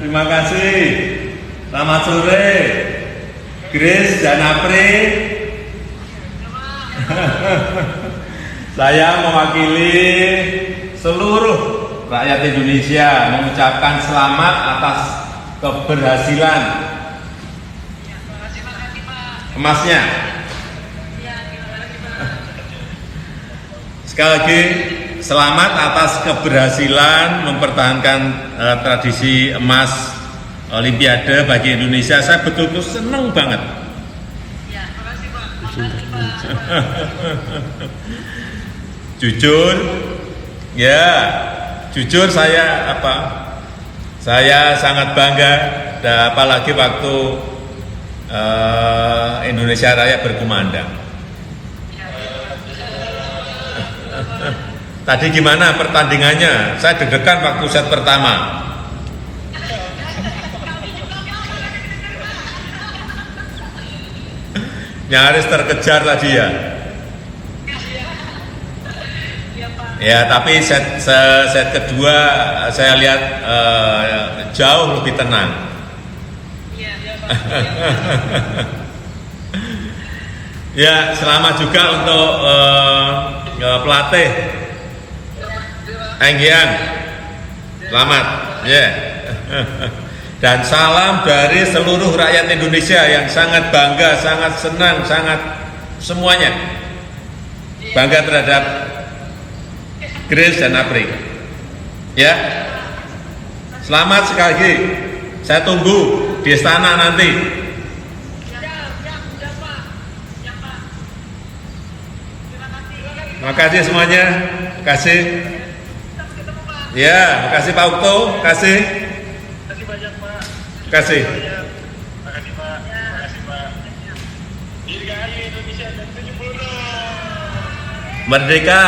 Terima kasih. Selamat sore, Grace dan Apri. Saya mewakili seluruh rakyat Indonesia mengucapkan selamat atas keberhasilan emasnya. Sekali lagi, selamat atas keberhasilan mempertahankan tradisi emas Olimpiade bagi Indonesia. Saya betul-betul senang banget. Ya, makasih Pak. Makasih Pak. Jujur, ya, jujur saya sangat bangga, apalagi waktu Indonesia Raya berkumandang. Tadi gimana pertandingannya? Saya deg-degan waktu set pertama. Nyaris terkejar tadi ya. Ya, tapi set kedua saya lihat jauh lebih tenang. Ya, selamat juga untuk pelatih Enggian. Selamat, ya. Dan salam dari seluruh rakyat Indonesia yang sangat bangga, sangat senang, sangat semuanya bangga terhadap Grace dan Apri. Ya, selamat sekali lagi. Saya tunggu di istana nanti. Terima kasih semuanya. Terima kasih. Ya, terima kasih Pak Ukto. Terima kasih. Terima kasih banyak Pak. Terima kasih. Terima kasih Pak. Terima kasih Pak. Dirgahayu Indonesia dan 70. Merdeka.